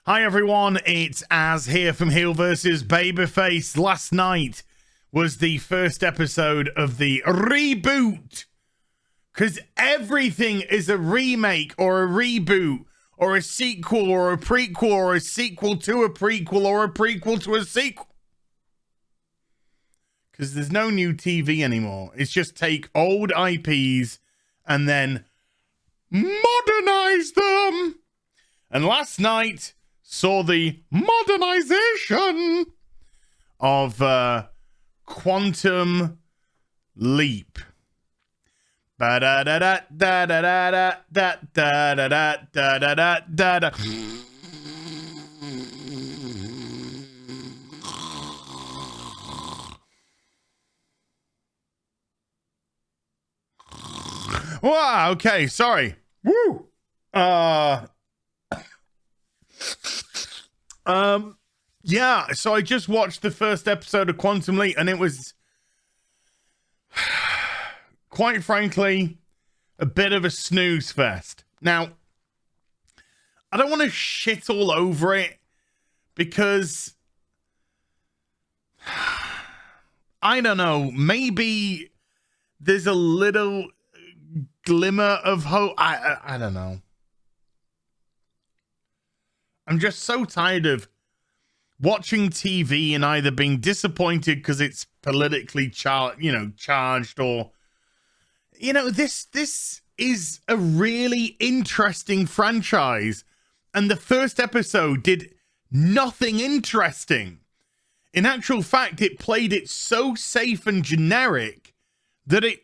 Hi everyone, it's Az here from HeelvsBabyface. Last night was the first episode of the reboot. Because everything is a remake or a reboot or a sequel or a prequel or a sequel to a prequel or a prequel to a sequel. Because there's no new TV anymore. It's just take old IPs and then modernize them. And last night saw the modernization of Quantum Leap. Wow, okay, sorry. Woo! Yeah, so I just watched the first episode of Quantum Leap, and it was, quite frankly, a bit of a snooze fest. Now, I don't want to shit all over it, because, I don't know, maybe there's a little glimmer of hope. I don't know. I'm just so tired of watching TV and either being disappointed because it's politically charged, or this is a really interesting franchise, and the first episode did nothing interesting. In actual fact, it played it so safe and generic that it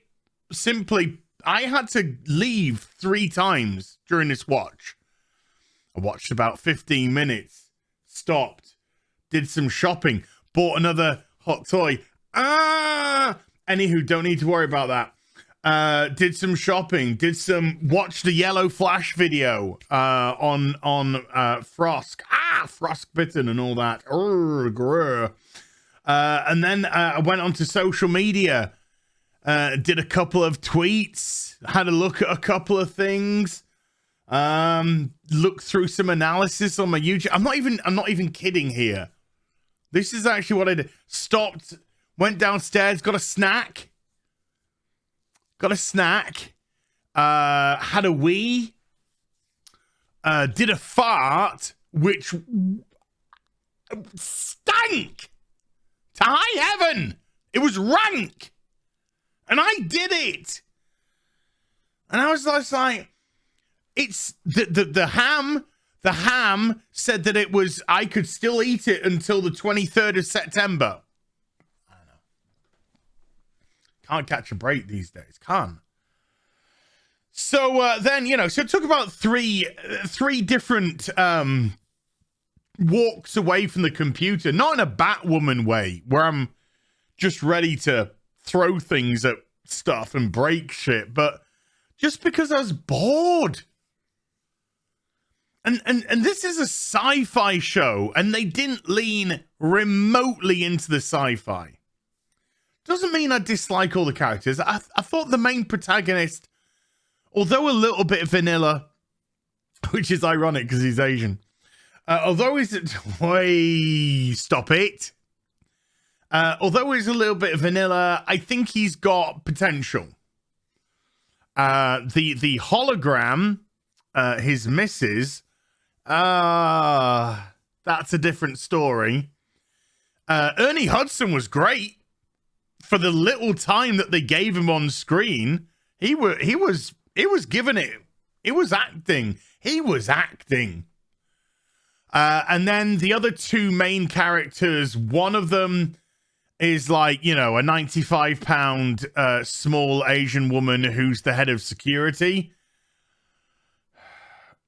simply, I had to leave 3 times during this watch. I watched about 15 minutes, stopped, did some shopping, bought another hot toy. Anywho, don't need to worry about that. Did some shopping, watched the Yellow Flash video on Frosk. Frostbitten and all that. And then I went onto social media, did a couple of tweets, had a look at a couple of things. Look through some analysis on my YouTube. I'm not even kidding here. This is actually what I did. Stopped, went downstairs, got a snack. Had a wee. Did a fart, which stank to high heaven. It was rank. And I did it. And I was like, it's the ham. The ham said that it was, I could still eat it until the 23rd of September. I don't know. Can't catch a break these days. Can't. So then, so it took about three different walks away from the computer. Not in a Batwoman way, where I'm just ready to throw things at stuff and break shit, but just because I was bored. And this is a sci-fi show, and they didn't lean remotely into the sci-fi. Doesn't mean I dislike all the characters. I thought the main protagonist, although a little bit vanilla, which is ironic because he's Asian, although he's although he's a little bit vanilla, I think he's got potential. The hologram, his missus, that's a different story. Ernie Hudson was great for the little time that they gave him on screen. He was giving it. He was acting. And then the other 2 main characters, one of them is like, a 95-pound small Asian woman who's the head of security.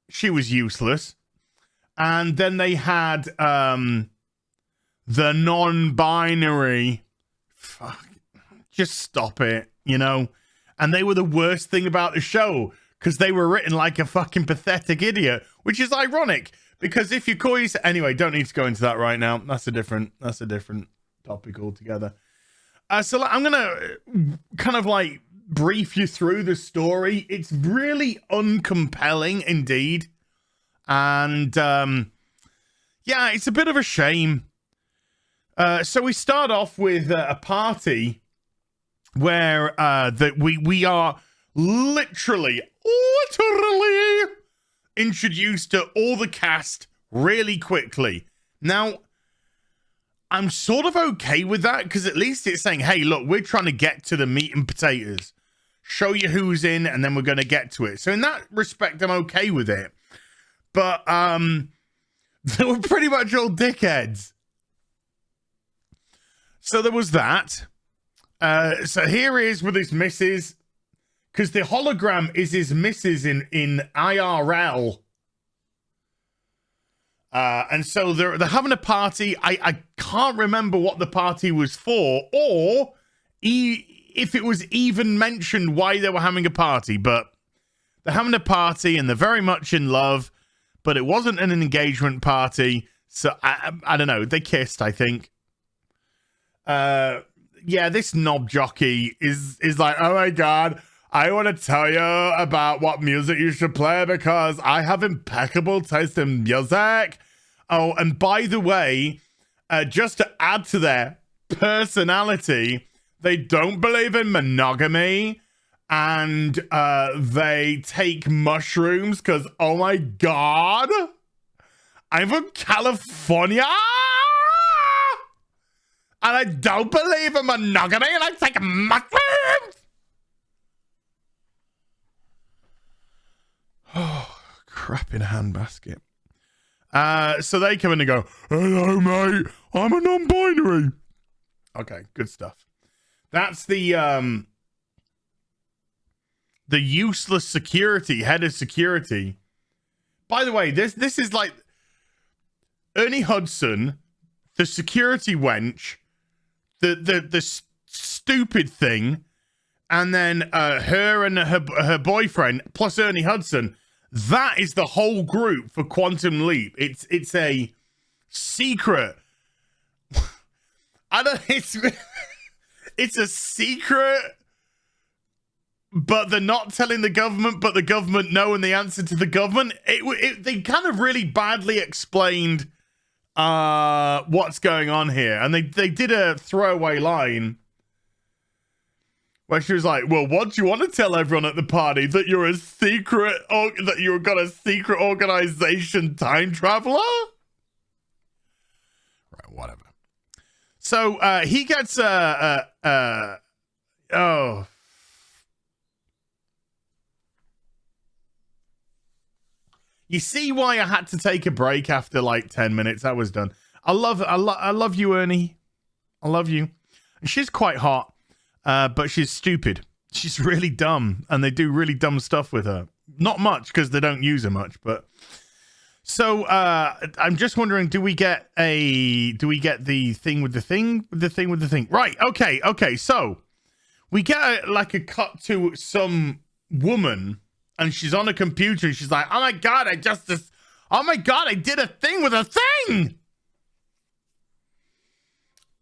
She was useless. And then they had the non-binary. Fuck. Just stop it, And they were the worst thing about the show, because they were written like a fucking pathetic idiot, which is ironic, because if you call yourself... Anyway, don't need to go into that right now. That's a different topic altogether. So I'm going to kind of like brief you through the story. It's really uncompelling indeed. And Yeah, it's a bit of a shame. So we start off with a party where we are literally introduced to all the cast really quickly. Now, I'm sort of okay with that because at least it's saying, hey, look, we're trying to get to the meat and potatoes. Show you who's in, and then we're going to get to it. So in that respect, I'm okay with it. But they were pretty much all dickheads. So there was that. So here he is with his missus, because the hologram is his missus in IRL. And so they're having a party. I can't remember what the party was for, or if it was even mentioned why they were having a party. But they're having a party and they're very much in love, but it wasn't an engagement party. So I don't know. They kissed, I think. Yeah, this knob jockey is like, oh my God, I want to tell you about what music you should play because I have impeccable taste in music. Oh, and by the way, just to add to their personality, they don't believe in monogamy, and they take mushrooms because, oh my God, I'm from California, and I don't believe in monogamy, and I take mushrooms. Oh, crap in a handbasket. So they come in and go, hello, mate, I'm a non-binary. Okay, good stuff. That's the useless security, head of security. By the way, this is like Ernie Hudson, the security wench, the stupid thing, and then her and her boyfriend, plus Ernie Hudson. That is the whole group for Quantum Leap. It's a secret. It's a secret, but they're not telling the government, but the government know, and the answer to the government. They kind of really badly explained what's going on here, and they did a throwaway line where she was like, well, what do you want to tell everyone at the party? That you're a secret, that you've got a secret organization time traveler? Right, whatever. So he gets oh. You see why I had to take a break after like 10 minutes. I was done. I love you, Ernie. I love you. And she's quite hot. But she's stupid. She's really dumb, and they do really dumb stuff with her. Not much because they don't use her much, but so I'm just wondering, do we get the thing with the thing? Right? Okay. So we get like a cut to some woman, and she's on a computer, and she's like, "Oh my God, I did a thing with a thing.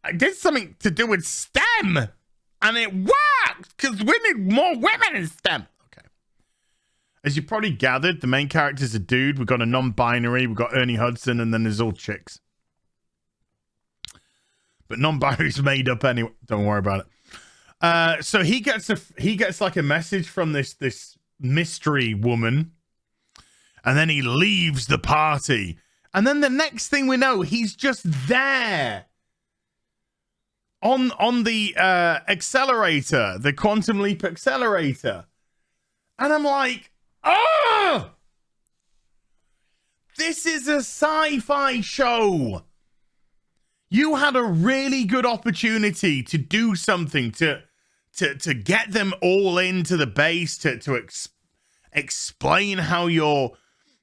I did something to do with STEM." And it works because we need more women in STEM. Okay. As you probably gathered, the main character's a dude. We've got a non-binary. We've got Ernie Hudson, and then there's all chicks. But non-binary's made up anyway. Don't worry about it. So he gets like a message from this mystery woman, and then he leaves the party. And then the next thing we know, he's just there. On the accelerator, the Quantum Leap accelerator. And I'm like, oh! This is a sci-fi show. You had a really good opportunity to do something, to get them all into the base, to explain how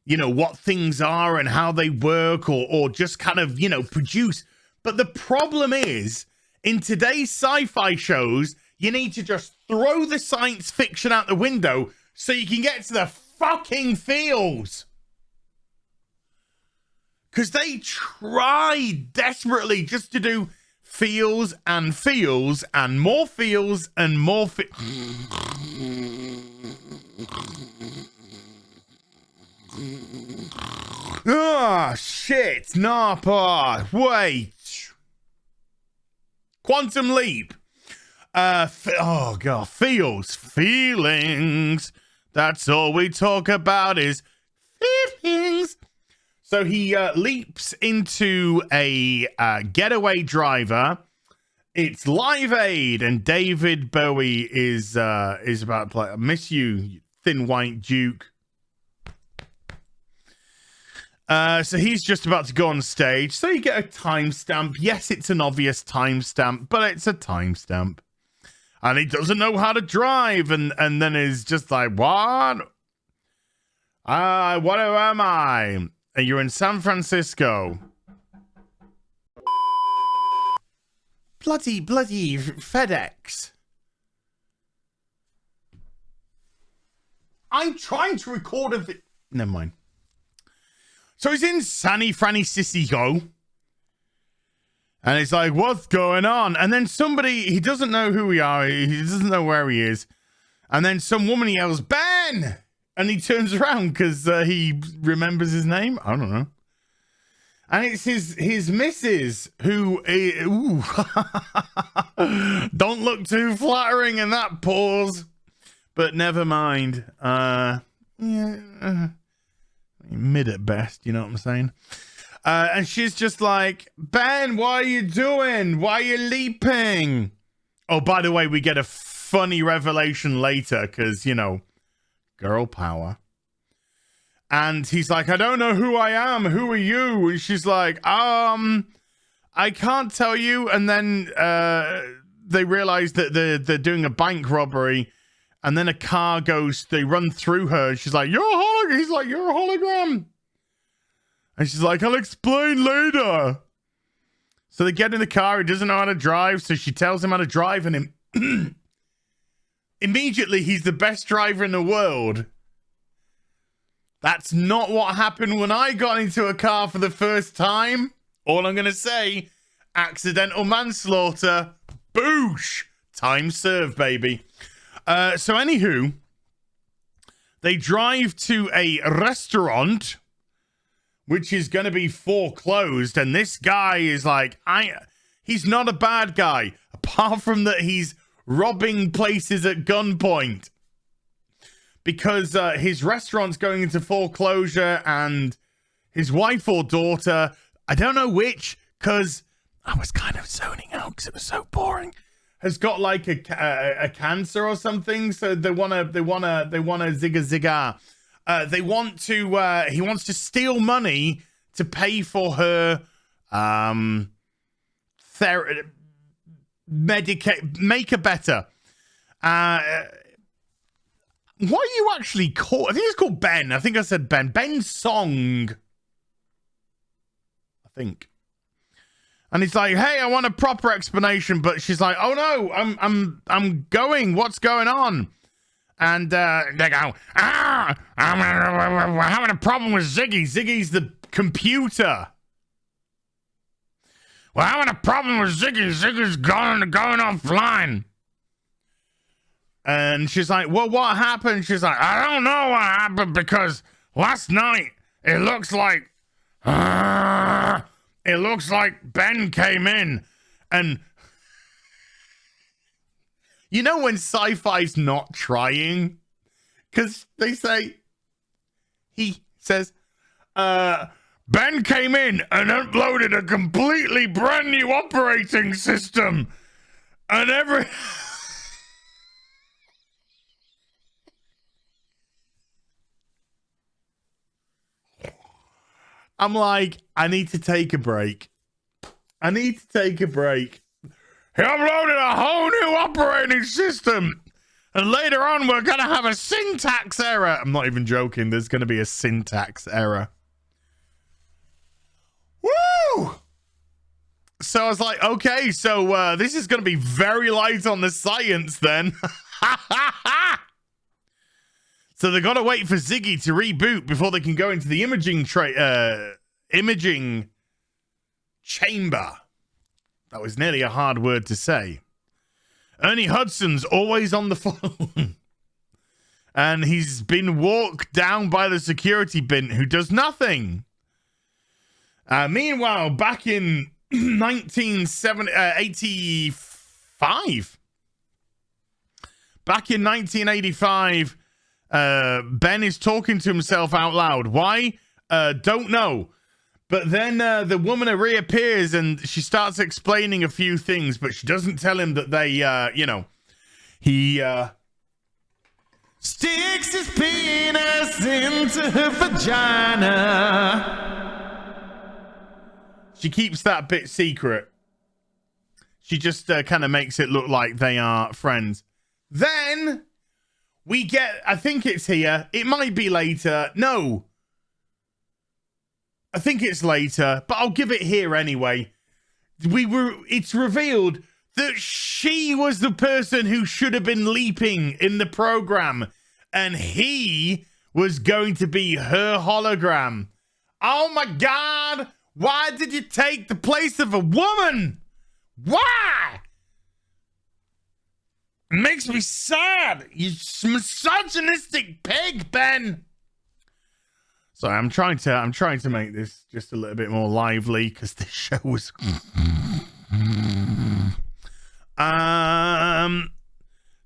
what things are and how they work, or just kind of, produce. But the problem is, in today's sci-fi shows, you need to just throw the science fiction out the window so you can get to the fucking feels. Because they tried desperately just to do feels and more feels and more Ah, shit. Nah, wait. Quantum Leap. Oh god, feelings. That's all we talk about is feelings. So he leaps into a getaway driver. It's Live Aid, and David Bowie is about to play. I miss you thin white Duke. So he's just about to go on stage. So you get a timestamp. Yes, it's an obvious timestamp, but it's a timestamp. And he doesn't know how to drive, and then he's just like, what? What am I? And you're in San Francisco. Bloody FedEx. I'm trying to record a never mind. So he's in San Francisco. And it's like, what's going on? And then somebody, he doesn't know who we are. He doesn't know where he is. And then some woman yells, Ben! And he turns around because he remembers his name. I don't know. And it's his missus who, ooh, don't look too flattering in that pause. But never mind. Yeah, mid at best, you know what I'm saying? And she's just like, Ben, what are you doing? Why are you leaping? Oh, by the way, we get a funny revelation later because, you know, girl power. And he's like, I don't know who I am. Who are you? And she's like, I can't tell you. And then they realize that they're doing a bank robbery. And then a car goes, they run through her. She's like, you're a hologram. He's like, you're a hologram. And she's like, I'll explain later. So they get in the car. He doesn't know how to drive. So she tells him how to drive. And immediately, he's the best driver in the world. That's not what happened when I got into a car for the first time. All I'm going to say, accidental manslaughter. Boosh. Time served, baby. So anywho, they drive to a restaurant, which is going to be foreclosed. And this guy is like, he's not a bad guy, apart from that he's robbing places at gunpoint. Because his restaurant's going into foreclosure and his wife or daughter, I don't know which, because I was kind of zoning out because it was so boring, has got like a cancer or something. So they want to zigga. They want to, he wants to steal money to pay for her make her better. What are you actually called? I think it's called Ben. I think I said Ben. Ben Song. I think. And he's like, hey, I want a proper explanation. But she's like, oh no, I'm going. What's going on? And they go, we're having a problem with Ziggy. Ziggy's the computer. We're having a problem with Ziggy. Ziggy's going offline. And she's like, well, what happened? She's like, I don't know what happened because last night it looks like Ben came in and you know when Sci-Fi's not trying? Because he says, Ben came in and uploaded a completely brand new operating system and I'm like, I need to take a break. He uploaded a whole new operating system. And later on, we're going to have a syntax error. I'm not even joking. There's going to be a syntax error. Woo! So I was like, okay, so this is going to be very light on the science then. So they got to wait for Ziggy to reboot before they can go into the imaging chamber. That was nearly a hard word to say. Ernie Hudson's always on the phone. And he's been walked down by the security bin who does nothing. Meanwhile, back in 1985, Ben is talking to himself out loud. Why? Don't know. But then the woman reappears and she starts explaining a few things, but she doesn't tell him that they, he sticks his penis into her vagina. She keeps that bit secret. She just kind of makes it look like they are friends. Then we get, I think it's here. It might be later. No. I think it's later, but I'll give it here anyway. It's revealed that she was the person who should have been leaping in the program, and he was going to be her hologram. Oh my God. Why did you take the place of a woman? Why? It makes me sad. You misogynistic pig, Ben. So I'm trying to make this just a little bit more lively because this show was.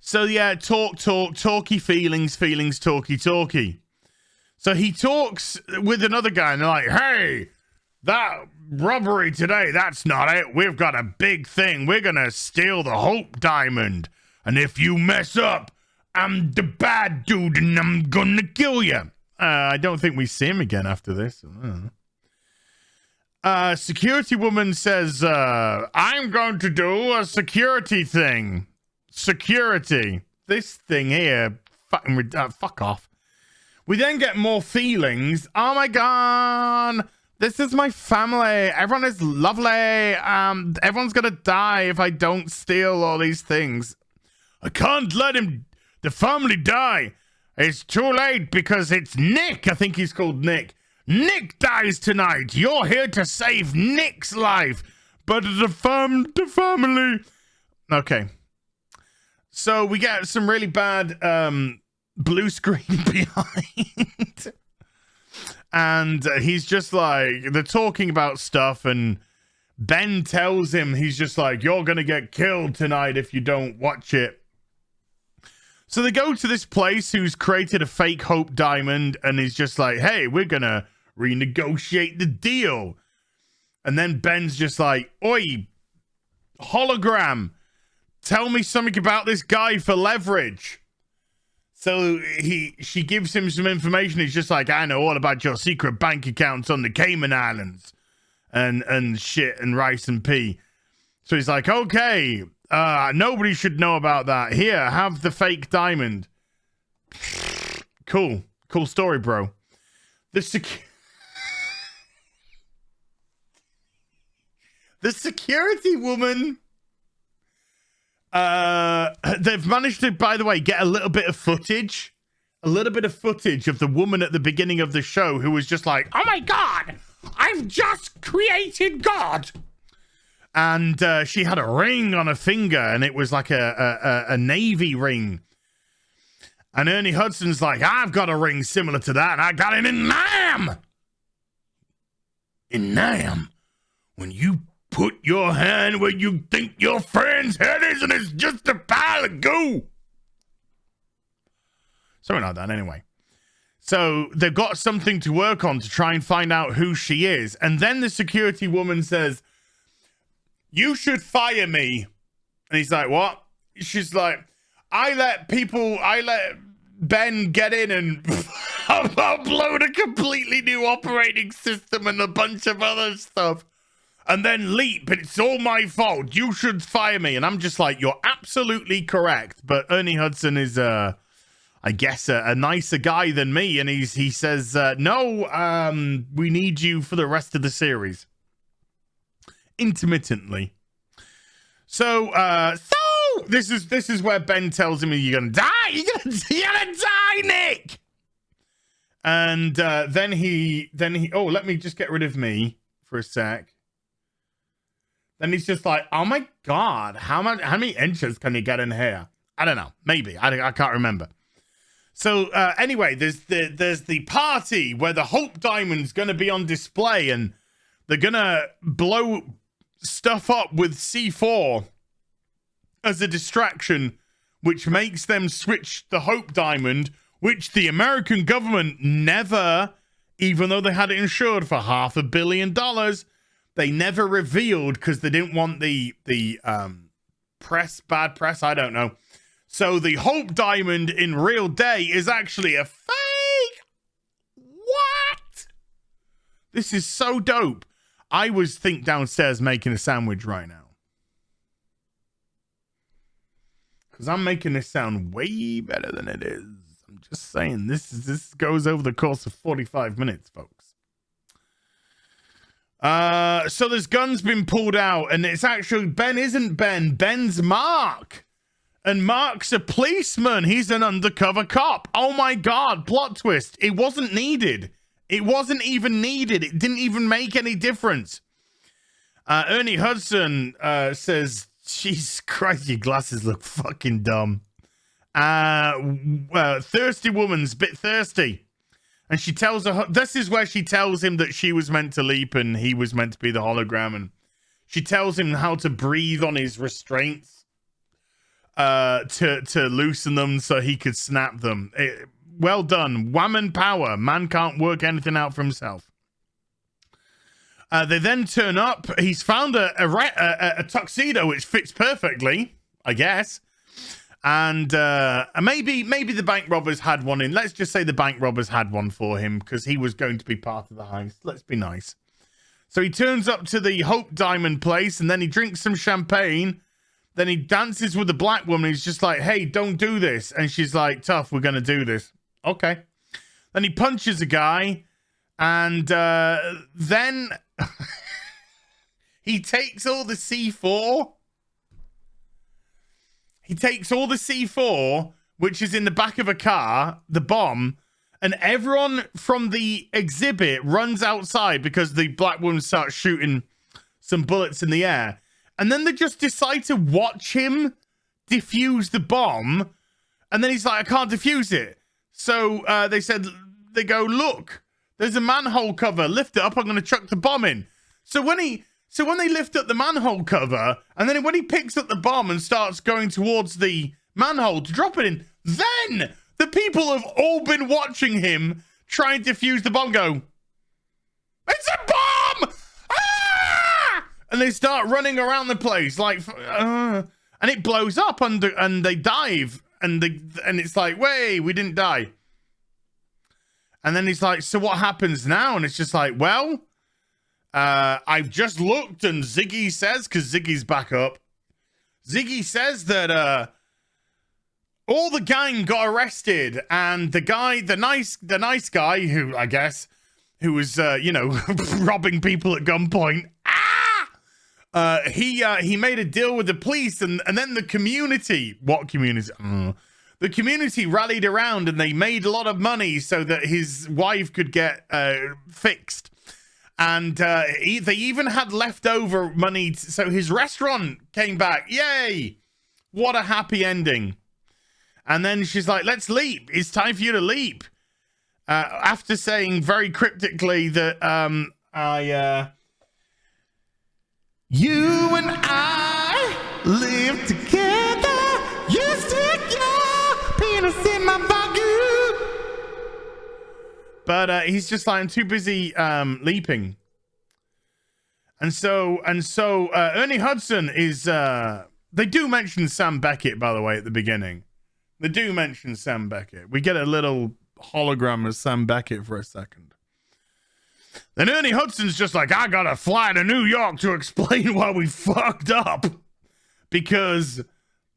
So yeah, talky feelings, talky. So he talks with another guy, and they're like, "Hey, that robbery today, that's not it. We've got a big thing. We're gonna steal the Hope Diamond. And if you mess up, I'm the bad dude and I'm gonna kill you." I don't think we see him again after this. Security woman says, I'm going to do a security thing. Security. This thing here, fuck off. We then get more feelings. Oh my God. This is my family. Everyone is lovely. Everyone's gonna die if I don't steal all these things. I can't let the family die. It's too late because it's Nick. I think he's called Nick. Nick dies tonight. You're here to save Nick's life. But the family. Okay. So we get some really bad blue screen behind. And he's just like, they're talking about stuff, and Ben tells him, he's just like, you're going to get killed tonight if you don't watch it. So they go to this place who's created a fake Hope Diamond, and he's just like, hey, we're going to renegotiate the deal. And then Ben's just like, oi, hologram, tell me something about this guy for leverage. So she gives him some information. He's just like, I know all about your secret bank accounts on the Cayman Islands and shit and rice and pea. So he's like, okay, nobody should know about that. Here, have the fake diamond. Cool story, bro. The security woman. They've managed to, by the way, get a little bit of footage of the woman at the beginning of the show who was just like, oh my God, I've just created God. And she had a ring on her finger, and it was like a Navy ring. And Ernie Hudson's like, I've got a ring similar to that, and I got it in Nam. In Nam, when you put your hand where you think your friend's head is, and it's just a pile of goo. Something like that, anyway. So they've got something to work on to try and find out who she is. And then the security woman says, you should fire me. And he's like, what? She's like, I let Ben get in and upload a completely new operating system and a bunch of other stuff. And then leap, and it's all my fault. You should fire me. And I'm just like, you're absolutely correct. But Ernie Hudson is, I guess, a nicer guy than me. And he says, no, we need you for the rest of the series. Intermittently. So this is where Ben tells him you're gonna die. You're gonna die, Nick. And then he. Oh, let me just get rid of me for a sec. Then he's just like, oh my God, how many inches can you get in here? I don't know. Maybe. I can't remember. So anyway, there's the party where the Hope Diamond's going to be on display, and They're gonna blow stuff up with C4 as a distraction, which makes them switch the Hope Diamond, which the American government never, even though they had it insured for $500 million, they never revealed because they didn't want the bad press, I don't know. So the Hope Diamond in real day is actually a fake. What? This is so dope. I was downstairs making a sandwich right now. Because I'm making this sound way better than it is. I'm just saying, this goes over the course of 45 minutes, folks. So there's guns been pulled out, and it's actually Ben isn't Ben. Ben's Mark. And Mark's a policeman. He's an undercover cop. Oh my God, plot twist. It wasn't needed. It wasn't even needed. It didn't even make any difference. Ernie Hudson says, Jesus Christ, your glasses look fucking dumb. Thirsty woman's a bit thirsty. And she tells her, this is where she tells him that she was meant to leap and he was meant to be the hologram. And she tells him how to breathe on his restraints to loosen them so he could snap them. Well done. Woman power. Man can't work anything out for himself. They then turn up. He's found a tuxedo which fits perfectly, I guess. And maybe the bank robbers had one in. Let's just say the bank robbers had one for him because he was going to be part of the heist. Let's be nice. So he turns up to the Hope Diamond place and then he drinks some champagne. Then he dances with the black woman. He's just like, hey, don't do this. And she's like, tough, we're going to do this. Okay. Then he punches a guy. And then he takes all the C4. He takes all the C4, which is in the back of a car, the bomb, and everyone from the exhibit runs outside because the black woman starts shooting some bullets in the air. And then they just decide to watch him defuse the bomb. And then he's like, I can't defuse it. So they go, look, there's a manhole cover. Lift it up. I'm going to chuck the bomb in. So when they lift up the manhole cover, and then when he picks up the bomb and starts going towards the manhole to drop it in, then the people have all been watching him try and defuse the bomb go, it's a bomb! Ah! And they start running around the place like, and it blows up and they dive and it's like, wait, we didn't die. And then he's like, so what happens now? And it's just like, well, I've just looked and Ziggy says, because Ziggy's back up, Ziggy says that all the gang got arrested and the nice guy who, I guess, who was, robbing people at gunpoint, he made a deal with the police and then the community, what community? The community rallied around and they made a lot of money so that his wife could get fixed. And they even had leftover money. So his restaurant came back. Yay. What a happy ending. And then she's like, let's leap. It's time for you to leap. After saying very cryptically that you and I live together. You stick your penis in my bagoo. But he's just like, I'm too busy leaping. And so Ernie Hudson is they do mention Sam Beckett, by the way, at the beginning. They do mention Sam Beckett. We get a little hologram of Sam Beckett for a second. Then Ernie Hudson's just like, I gotta fly to New York to explain why we fucked up. Because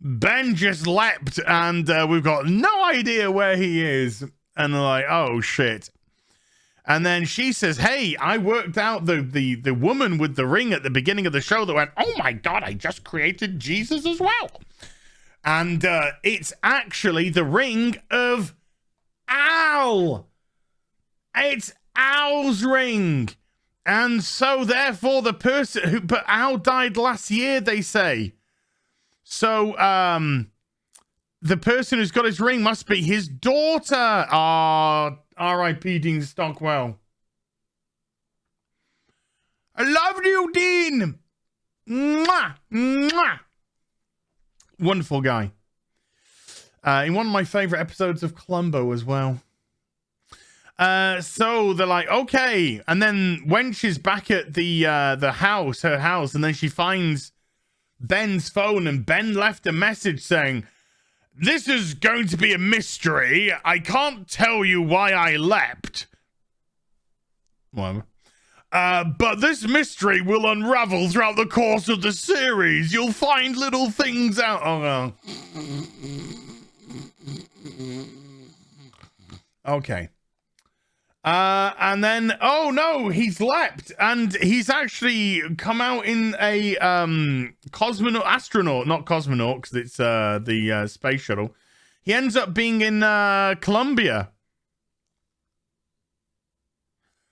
Ben just leapt and we've got no idea where he is. And they're like, oh shit. And then she says, hey, I worked out the woman with the ring at the beginning of the show that went, oh my God, I just created Jesus as well. And it's actually the ring of Al. It's Al's ring. And so therefore the person but Al died last year, they say. So the person who's got his ring must be his daughter. R.I.P. Dean Stockwell. I love you, Dean. Mwah, mwah. Wonderful guy. In one of my favorite episodes of Columbo as well. So they're like, okay. And then when she's back at the house, her house, and then she finds Ben's phone, and Ben left a message saying, "This is going to be a mystery. I can't tell you why I leapt. Whatever. But this mystery will unravel throughout the course of the series. You'll find little things out." Oh, no. Okay. And then, oh no, he's leapt, and he's actually come out in a astronaut, not cosmonaut, because it's the space shuttle. He ends up being in Colombia.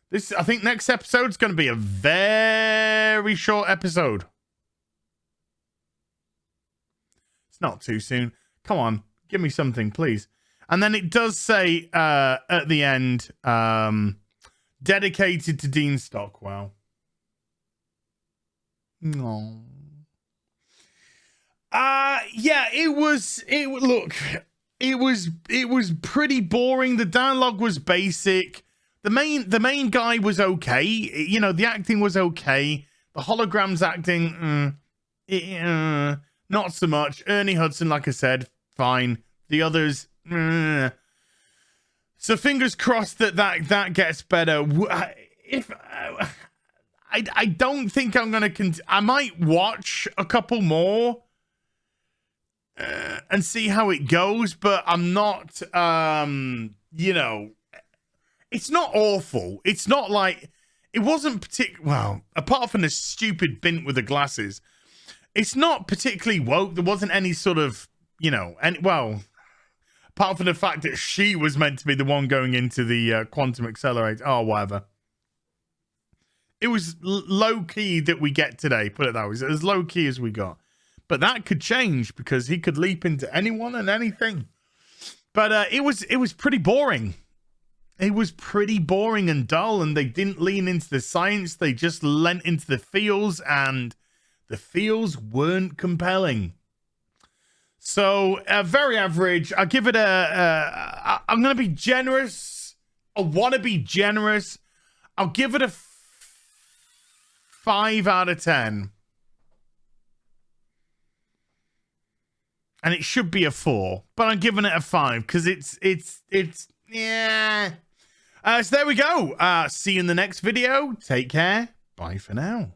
This, I think, next episode's going to be a very short episode. It's not too soon. Come on, give me something, please. And then it does say at the end, dedicated to Dean Stockwell. No. Yeah, it was pretty boring. The dialogue was basic. The main guy was okay. You know, the acting was okay. The holograms acting, not so much. Ernie Hudson, like I said, fine. The others, so fingers crossed that gets better. If I don't think I'm gonna I might watch a couple more and see how it goes, but I'm not. You know, it's not awful. It's not like it wasn't particular. Well, apart from the stupid bint with the glasses, it's not particularly woke. There wasn't any sort of, you know, apart from the fact that she was meant to be the one going into the quantum accelerator. Oh, whatever. It was low-key that we get today, put it that way. It was as low-key as we got. But that could change because he could leap into anyone and anything. But it was pretty boring. It was pretty boring and dull, and they didn't lean into the science. They just lent into the feels, and the feels weren't compelling. So, very average. I'll give it I'm going to be generous. I want to be generous. I'll give it a 5 out of 10. And it should be a 4. But I'm giving it a 5 because it's, yeah. So there we go. See you in the next video. Take care. Bye for now.